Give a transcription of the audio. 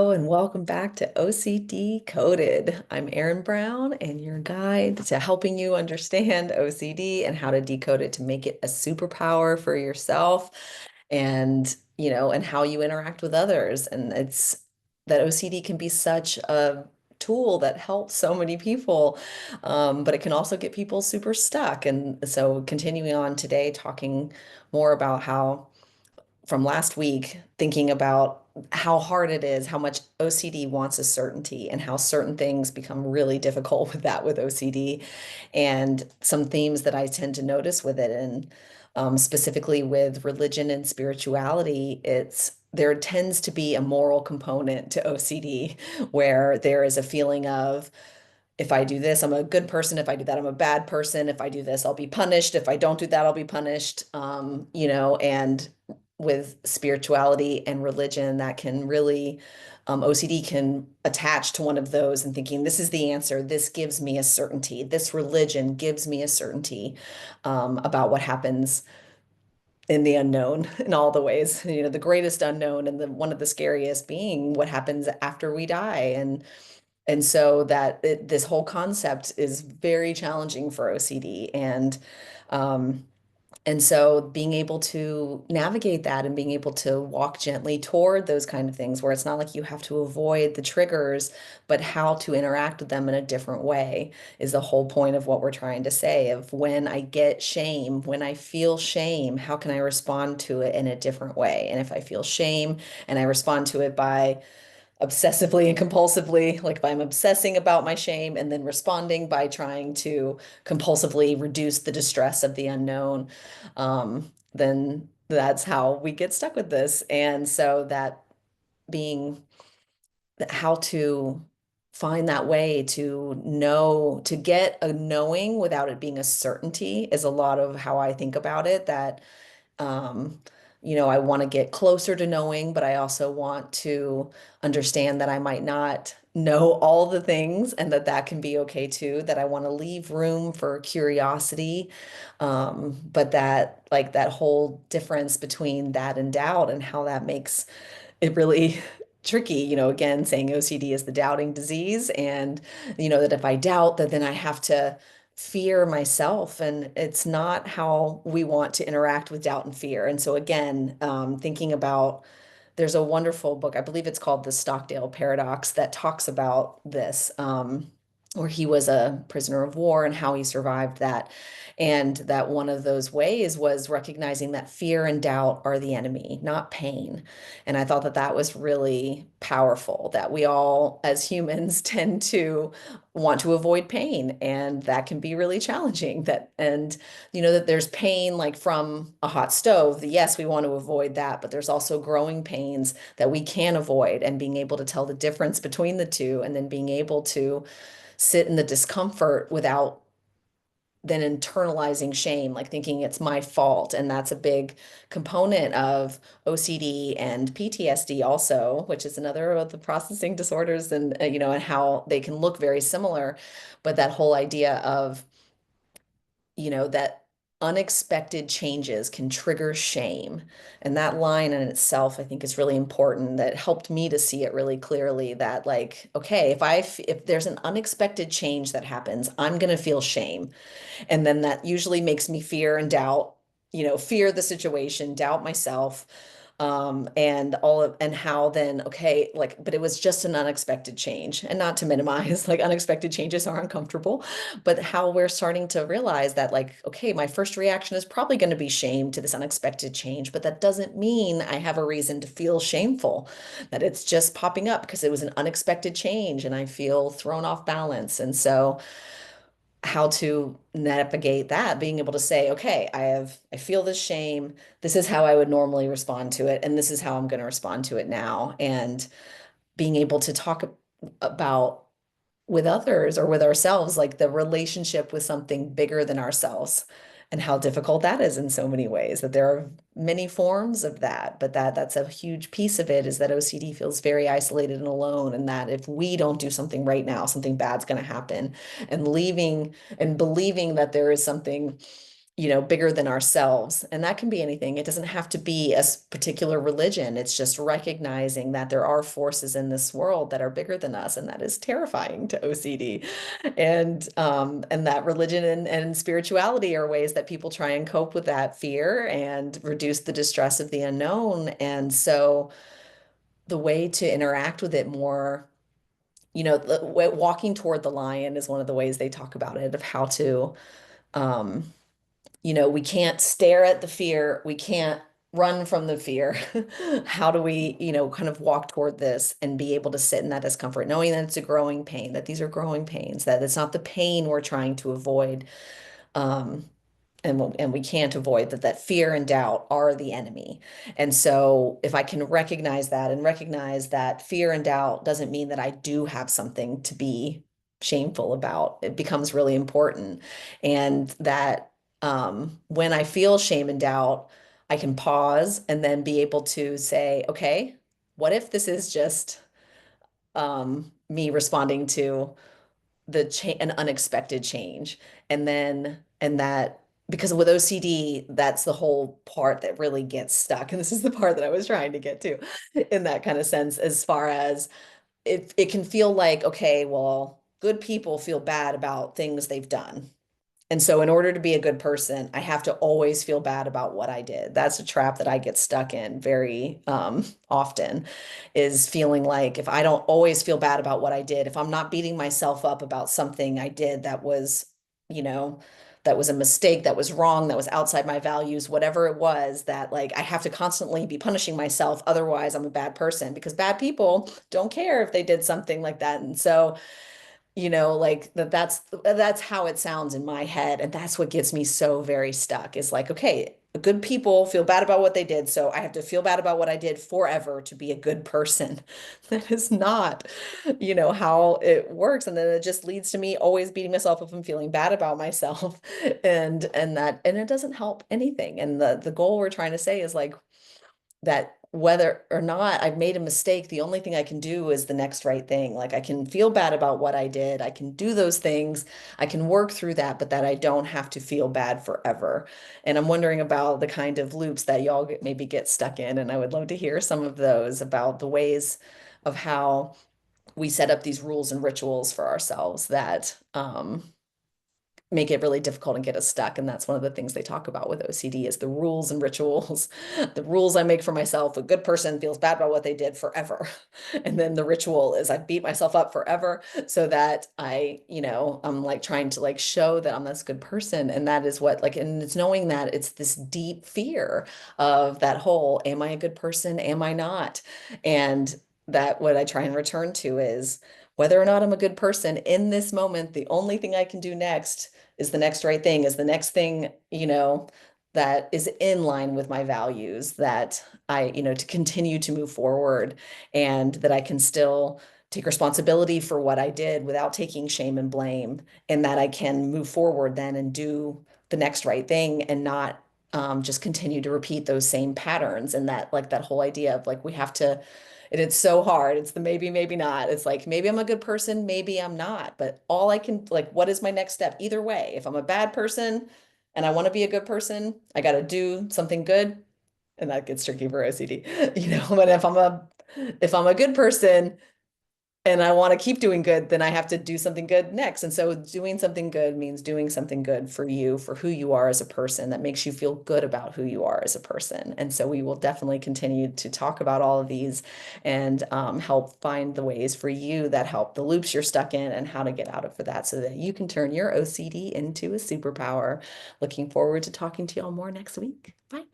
Oh, and welcome back to OCD Coded. I'm Erin Brown, and your guide to helping you understand OCD and how to decode it to make it a superpower for yourself and how you interact with others. And it's that OCD can be such a tool that helps so many people, but it can also get people super stuck. And so, continuing on today, talking more about how from last week thinking about how hard it is, how much OCD wants a certainty, and how certain things become really difficult with that with OCD, and some themes that I tend to notice with it. And specifically with religion and spirituality, there tends to be a moral component to OCD where there is a feeling of if I do this, I'm a good person. If I do that, I'm a bad person. If I do this, I'll be punished. If I don't do that, I'll be punished. And with spirituality and religion, that can really, OCD can attach to one of those and thinking, this is the answer. This gives me a certainty. This religion gives me a certainty about what happens in the unknown in all the ways, the greatest unknown and one of the scariest being what happens after we die. And so this whole concept is very challenging for OCD. Um, and so being able to navigate that and being able to walk gently toward those kind of things where it's not like you have to avoid the triggers, but how to interact with them in a different way is the whole point of what we're trying to say of when I get shame, when I feel shame, how can I respond to it in a different way? And if I feel shame and I respond to it by obsessively and compulsively, like if I'm obsessing about my shame and then responding by trying to compulsively reduce the distress of the unknown, then that's how we get stuck with this. And so that being how to find that way to know, to get a knowing without it being a certainty is a lot of how I think about it. Um, I want to get closer to knowing, but I also want to understand that I might not know all the things and that can be okay too, that I want to leave room for curiosity. But that, like, that whole difference between that and doubt and how that makes it really tricky, again, saying OCD is the doubting disease, and, that if I doubt, that then I have to fear myself. And it's not how we want to interact with doubt and fear. And so, again, thinking about there's a wonderful book, I believe it's called The Stockdale Paradox, that talks about this, where he was a prisoner of war and how he survived that. And that one of those ways was recognizing that fear and doubt are the enemy, not pain. And I thought that that was really powerful, that we all, as humans, tend to want to avoid pain, and that can be really challenging. That there's pain like from a hot stove. Yes, we want to avoid that, but there's also growing pains that we can avoid, and being able to tell the difference between the two, and then being able to sit in the discomfort without then internalizing shame, like thinking it's my fault. And that's a big component of OCD and PTSD also, which is another of the processing disorders, and how they can look very similar. But that whole idea of, that unexpected changes can trigger shame. And that line in itself, I think, is really important. That helped me to see it really clearly that, like, okay, if there's an unexpected change that happens, I'm going to feel shame. And then that usually makes me fear and doubt, fear the situation, doubt myself, and how then, okay, like, but it was just an unexpected change. And not to minimize, like, unexpected changes are uncomfortable, but how we're starting to realize that, like, okay, my first reaction is probably going to be shame to this unexpected change, but that doesn't mean I have a reason to feel shameful, that it's just popping up because it was an unexpected change and I feel thrown off balance. And so, how to navigate that, being able to say, okay, I feel this shame. This is how I would normally respond to it, and this is how I'm going to respond to it now. And being able to talk about with others or with ourselves, like the relationship with something bigger than ourselves, and how difficult that is in so many ways, that there are many forms of that, but that's a huge piece of it, is that OCD feels very isolated and alone, and that if we don't do something right now, something bad's going to happen, and leaving and believing that there is something bigger than ourselves. And that can be anything. It doesn't have to be a particular religion. It's just recognizing that there are forces in this world that are bigger than us, and that is terrifying to OCD. And that religion and spirituality are ways that people try and cope with that fear and reduce the distress of the unknown. And so the way to interact with it more, walking toward the lion is one of the ways they talk about it, of how to um, we can't stare at the fear. We can't run from the fear. How do we, kind of walk toward this and be able to sit in that discomfort, knowing that it's a growing pain, that these are growing pains, that it's not the pain we're trying to avoid. Um, and we can't avoid that fear and doubt are the enemy. And so if I can recognize that and recognize that fear and doubt doesn't mean that I do have something to be shameful about, it becomes really important. And that when I feel shame and doubt, I can pause and then be able to say, okay, what if this is just me responding to an unexpected change, and that, because with OCD, that's the whole part that really gets stuck, and this is the part that I was trying to get to in that kind of sense, as far as it can feel like, okay, well, good people feel bad about things they've done, and so, in order to be a good person, I have to always feel bad about what I did. That's a trap that I get stuck in very often, is feeling like if I don't always feel bad about what I did, if I'm not beating myself up about something I did that was, you know, that was a mistake, that was wrong, that was outside my values, whatever it was, that like I have to constantly be punishing myself. Otherwise, I'm a bad person, because bad people don't care if they did something like that. And so, like that's how it sounds in my head, and that's what gets me so very stuck, is like, okay, good people feel bad about what they did, so I have to feel bad about what I did forever to be a good person. That is not, how it works, and then it just leads to me always beating myself up and feeling bad about myself. And it doesn't help anything. And the goal we're trying to say is like, that whether or not I've made a mistake, the only thing I can do is the next right thing. Like, I can feel bad about what I did. I can do those things. I can work through that, but that I don't have to feel bad forever. And I'm wondering about the kind of loops that y'all maybe get stuck in. And I would love to hear some of those, about the ways of how we set up these rules and rituals for ourselves that make it really difficult and get us stuck. And that's one of the things they talk about with OCD, is the rules and rituals. The rules I make for myself: a good person feels bad about what they did forever. And then the ritual is I beat myself up forever, so that I'm like trying to like show that I'm this good person. And that is what, like, and it's knowing that it's this deep fear of that whole, am I a good person? Am I not? And that what I try and return to is, whether or not I'm a good person in this moment, the only thing I can do next is the next right thing, is the next thing, that is in line with my values, that to continue to move forward, and that I can still take responsibility for what I did without taking shame and blame, and that I can move forward then and do the next right thing, and not just continue to repeat those same patterns. And that, like, that whole idea of like, we have to, and it's so hard. It's the maybe, maybe not. It's like, maybe I'm a good person, maybe I'm not. But all I can, like, what is my next step? Either way, if I'm a bad person and I want to be a good person, I got to do something good. And that gets tricky for OCD, but if I'm a good person and I want to keep doing good, then I have to do something good next. And so doing something good means doing something good for you, for who you are as a person, that makes you feel good about who you are as a person. And so we will definitely continue to talk about all of these, and help find the ways for you that help the loops you're stuck in, and how to get out of that, so that you can turn your OCD into a superpower. Looking forward to talking to y'all more next week. Bye.